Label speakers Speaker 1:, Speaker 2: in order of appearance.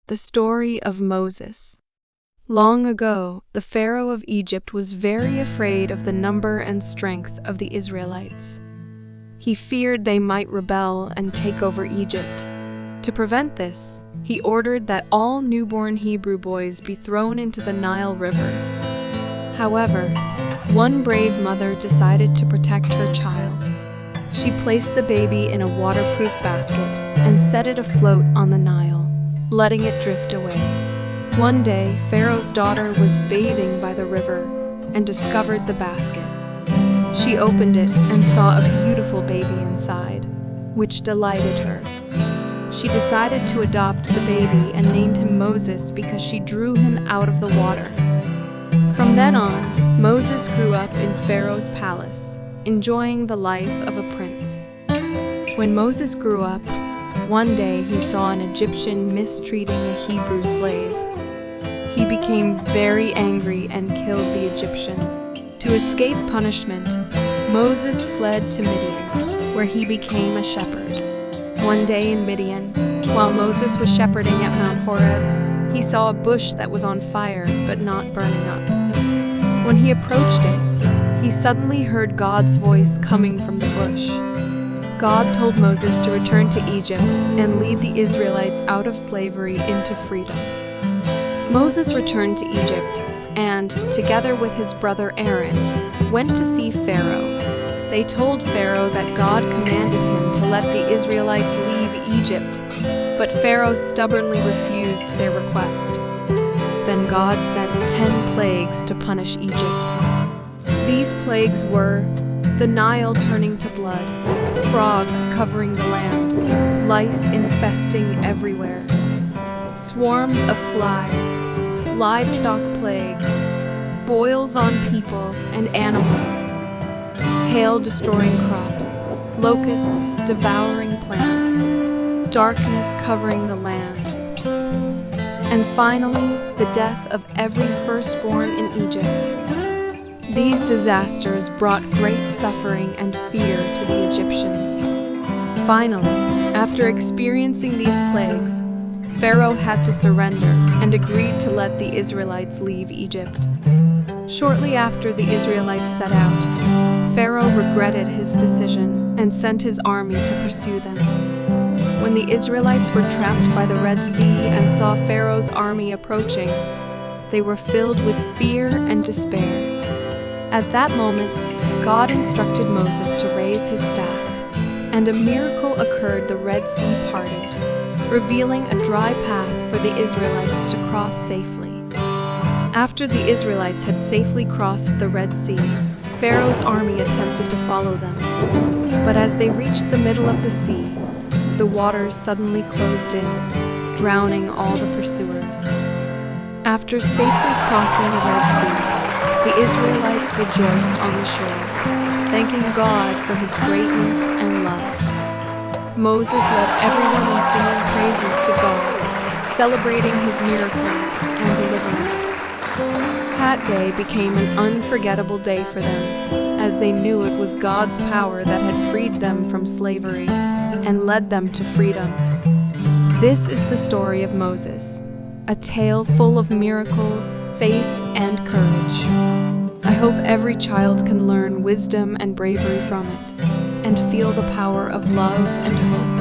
Speaker 1: The story of Moses. Long ago, the Pharaoh of Egypt was very afraid of the number and strength of the Israelites. He feared they might rebel and take over Egypt. To prevent this, he ordered that all newborn Hebrew boys be thrown into the Nile River. However, one brave mother decided to protect her child. She placed the baby in a waterproof basket and set it afloat on the Nile, letting it drift away. One day, Pharaoh's daughter was bathing by the river and discovered the basket. She opened it and saw a beautiful baby inside, which delighted her. She decided to adopt the baby and named him Moses because she drew him out of the water. From then on, Moses grew up in Pharaoh's palace, enjoying the life of a prince. When Moses grew up, one day he saw an Egyptian mistreating a Hebrew slave. He became very angry and killed the Egyptian. To escape punishment, Moses fled to Midian, where he became a shepherd. One day in Midian, while Moses was shepherding at Mount Horeb, he saw a bush that was on fire but not burning up. When he approached it, he suddenly heard God's voice coming from the bush. God told Moses to return to Egypt and lead the Israelites out of slavery into freedom. Moses returned to Egypt and, together with his brother Aaron, went to see Pharaoh. They told Pharaoh that God commanded him to let the Israelites leave Egypt, but Pharaoh stubbornly refused their request. Then God sent 10 plagues to punish Egypt. These plagues were the Nile turning to blood, frogs covering the land, lice infesting everywhere, swarms of flies, livestock plague, boils on people and animals, hail destroying crops, locusts devouring plants, darkness covering the land, and finally the death of every firstborn in Egypt. These disasters brought great suffering and fear to the Egyptians. Finally, after experiencing these plagues, Pharaoh had to surrender and agreed to let the Israelites leave Egypt. Shortly after the Israelites set out, Pharaoh regretted his decision and sent his army to pursue them. When the Israelites were trapped by the Red Sea and saw Pharaoh's army approaching, they were filled with fear and despair. At that moment, God instructed Moses to raise his staff, and a miracle occurred. The Red Sea parted, revealing a dry path for the Israelites to cross safely. After the Israelites had safely crossed the Red Sea, Pharaoh's army attempted to follow them. But as they reached the middle of the sea, the waters suddenly closed in, drowning all the pursuers. After safely crossing the Red Sea, the Israelites rejoiced on the shore, thanking God for his greatness and love. Moses led everyone in singing praises to God, celebrating his miracles and deliverance. That day became an unforgettable day for them, as they knew it was God's power that had freed them from slavery and led them to freedom. This is the story of Moses, a tale full of miracles, faith, and courage. I hope every child can learn wisdom and bravery from it, and feel the power of love and hope.